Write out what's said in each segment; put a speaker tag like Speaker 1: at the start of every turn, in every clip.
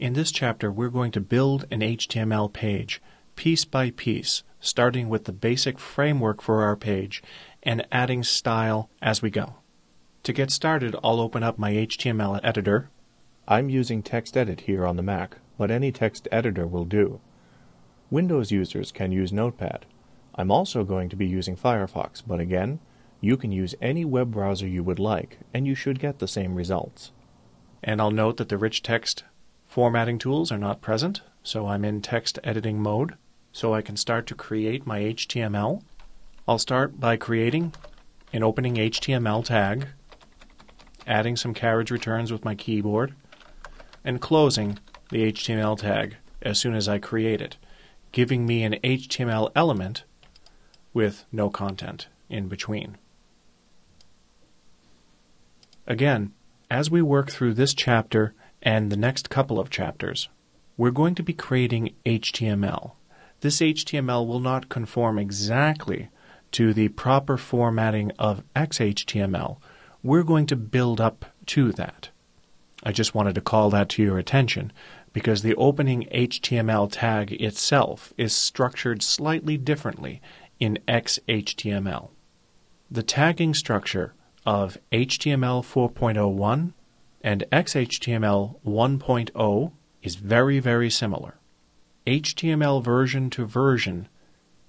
Speaker 1: In this chapter, we're going to build an HTML page, piece by piece, starting with the basic framework for our page and adding style as we go. To get started, I'll open up my HTML editor.
Speaker 2: I'm using TextEdit here on the Mac, but any text editor will do. Windows users can use Notepad. I'm also going to be using Firefox, but again, you can use any web browser you would like, and you should get the same results.
Speaker 1: And I'll note that the rich text formatting tools are not present, so I'm in text editing mode, so I can start to create my HTML. I'll start by creating an opening HTML tag, adding some carriage returns with my keyboard, and closing the HTML tag as soon as I create it, giving me an HTML element with no content in between. Again, as we work through this chapter and the next couple of chapters, we're going to be creating HTML. This HTML will not conform exactly to the proper formatting of XHTML. We're going to build up to that. I just wanted to call that to your attention because the opening HTML tag itself is structured slightly differently in XHTML. The tagging structure of HTML 4.01 and XHTML 1.0 is very, very similar. HTML version to version,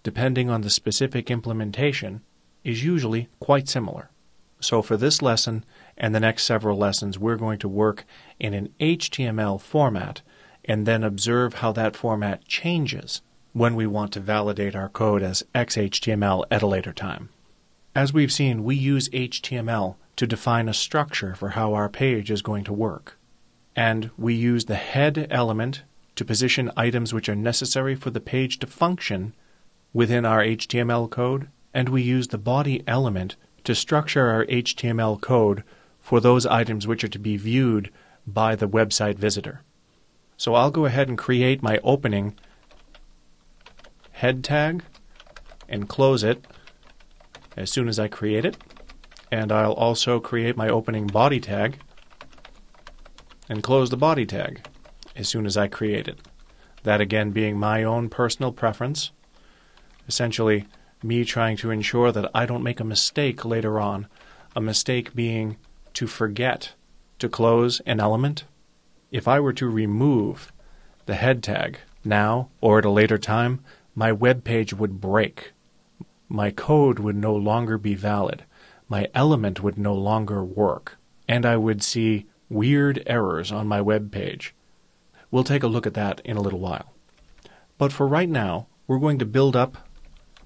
Speaker 1: depending on the specific implementation, is usually quite similar. So for this lesson and the next several lessons, we're going to work in an HTML format and then observe how that format changes when we want to validate our code as XHTML at a later time. As we've seen, we use HTML to define a structure for how our page is going to work. And we use the head element to position items which are necessary for the page to function within our HTML code, and we use the body element to structure our HTML code for those items which are to be viewed by the website visitor. So I'll go ahead and create my opening head tag and close it as soon as I create it. And I'll also create my opening body tag and close the body tag as soon as I create it. That again being my own personal preference, essentially me trying to ensure that I don't make a mistake later on, a mistake being to forget to close an element. If I were to remove the head tag now or at a later time, my web page would break. My code would no longer be valid. My element would no longer work, and I would see weird errors on my web page. We'll take a look at that in a little while. But for right now, we're going to build up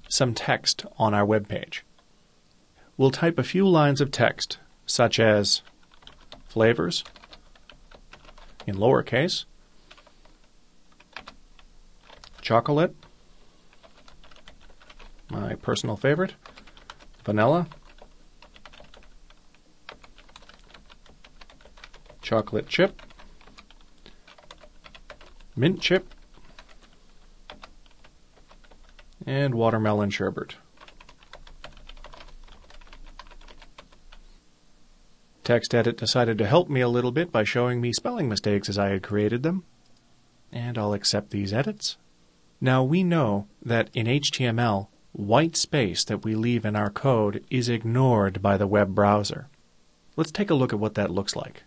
Speaker 1: some text on our web page. We'll type a few lines of text, such as flavors, in lowercase, chocolate, my personal favorite, vanilla, chocolate chip, mint chip, and watermelon sherbet. TextEdit decided to help me a little bit by showing me spelling mistakes as I had created them, and I'll accept these edits. Now we know that in HTML, white space that we leave in our code is ignored by the web browser. Let's take a look at what that looks like.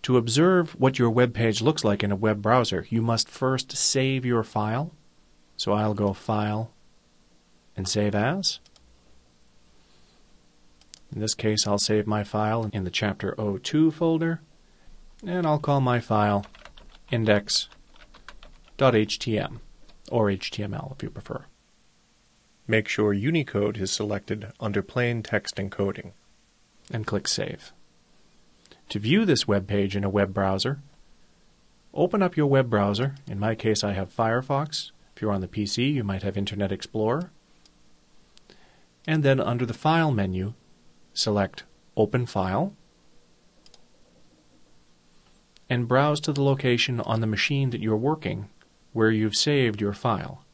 Speaker 1: To observe what your web page looks like in a web browser, you must first save your file. So I'll go File and Save As. In this case, I'll save my file in the Chapter 02 folder, and I'll call my file index.htm, or HTML if you prefer. Make sure Unicode is selected under Plain Text Encoding, and click Save. To view this web page in a web browser, open up your web browser. In my case, I have Firefox. If you're on the PC, you might have Internet Explorer. And then under the File menu, select Open File, and browse to the location on the machine that you're working where you've saved your file.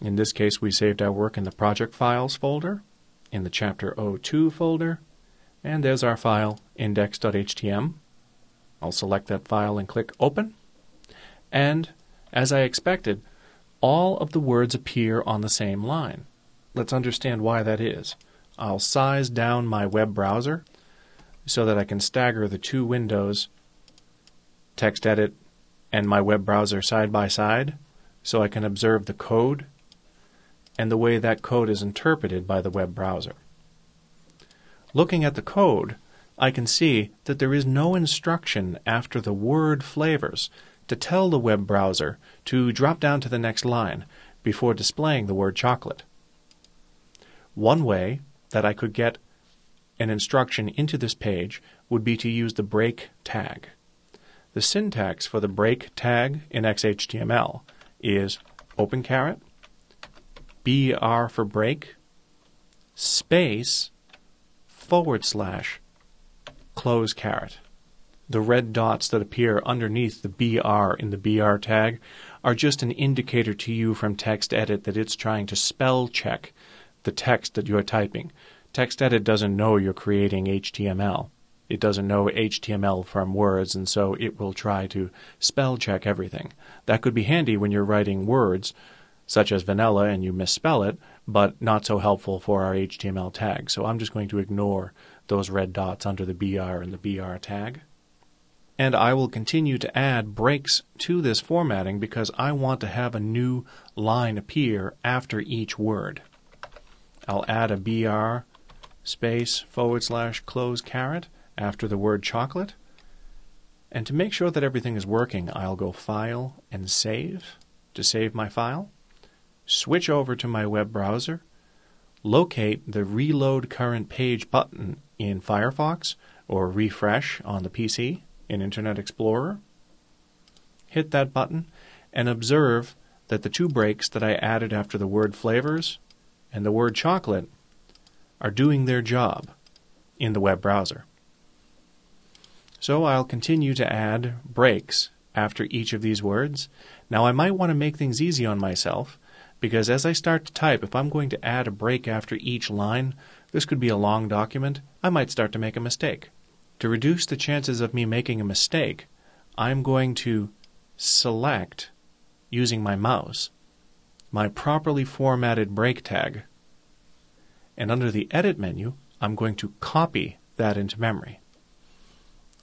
Speaker 1: In this case, we saved our work in the Project Files folder, in the Chapter 02 folder, and there's our file, index.htm. I'll select that file and click Open. And, as I expected, all of the words appear on the same line. Let's understand why that is. I'll size down my web browser so that I can stagger the two windows, TextEdit and my web browser side by side, so I can observe the code and the way that code is interpreted by the web browser. Looking at the code, I can see that there is no instruction after the word flavors to tell the web browser to drop down to the next line before displaying the word chocolate. One way that I could get an instruction into this page would be to use the break tag. The syntax for the break tag in XHTML is open caret, BR for break, space, / close caret. The red dots that appear underneath the BR in the BR tag are just an indicator to you from TextEdit that it's trying to spell check the text that you're typing. TextEdit doesn't know you're creating HTML. It doesn't know HTML from words, and so it will try to spell check everything. That could be handy when you're writing words, such as vanilla, and you misspell it, but not so helpful for our HTML tag. So I'm just going to ignore those red dots under the BR and the BR tag. And I will continue to add breaks to this formatting because I want to have a new line appear after each word. I'll add a BR space / close caret after the word chocolate. And to make sure that everything is working, I'll go File and Save to save my file. Switch over to my web browser, locate the Reload Current Page button in Firefox or Refresh on the PC in Internet Explorer. Hit that button and observe that the two breaks that I added after the word flavors and the word chocolate are doing their job in the web browser. So I'll continue to add breaks after each of these words. Now I might want to make things easy on myself, because as I start to type, if I'm going to add a break after each line, this could be a long document, I might start to make a mistake. To reduce the chances of me making a mistake, I'm going to select, using my mouse, my properly formatted break tag, and under the Edit menu, I'm going to copy that into memory.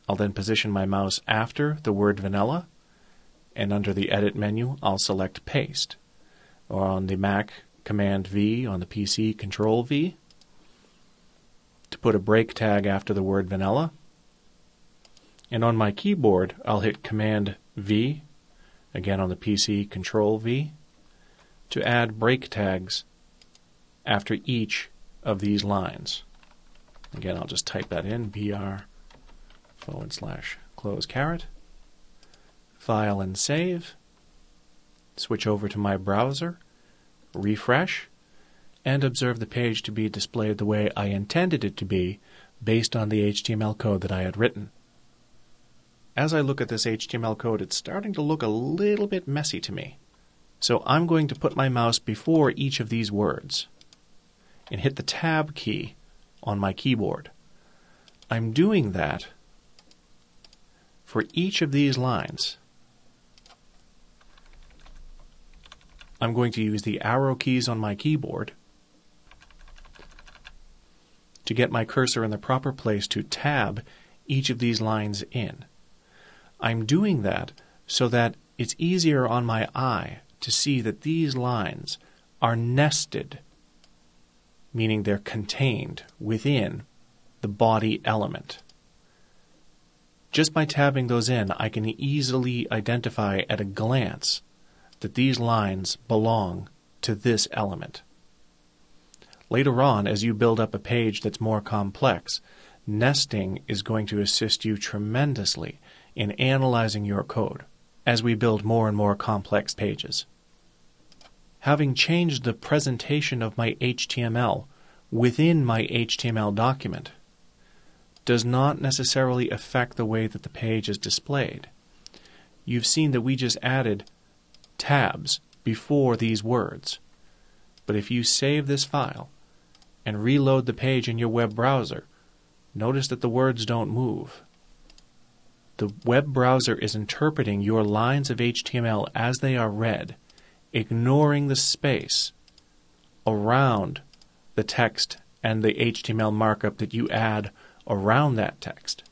Speaker 1: I'll then position my mouse after the word vanilla, and under the Edit menu, I'll select Paste. Or on the Mac, Command V, on the PC, Control V, to put a break tag after the word vanilla. And on my keyboard, I'll hit Command V, again on the PC, Control V, to add break tags after each of these lines. Again, I'll just type that in, BR / close caret, File and Save, switch over to my browser, refresh, and observe the page to be displayed the way I intended it to be based on the HTML code that I had written. As I look at this HTML code, it's starting to look a little bit messy to me. So I'm going to put my mouse before each of these words and hit the Tab key on my keyboard. I'm doing that for each of these lines. I'm going to use the arrow keys on my keyboard to get my cursor in the proper place to tab each of these lines in. I'm doing that so that it's easier on my eye to see that these lines are nested, meaning they're contained within the body element. Just by tabbing those in, I can easily identify at a glance that these lines belong to this element. Later on, as you build up a page that's more complex, nesting is going to assist you tremendously in analyzing your code as we build more and more complex pages. Having changed the presentation of my HTML within my HTML document does not necessarily affect the way that the page is displayed. You've seen that we just added tabs before these words. But if you save this file and reload the page in your web browser, notice that the words don't move. The web browser is interpreting your lines of HTML as they are read, ignoring the space around the text and the HTML markup that you add around that text.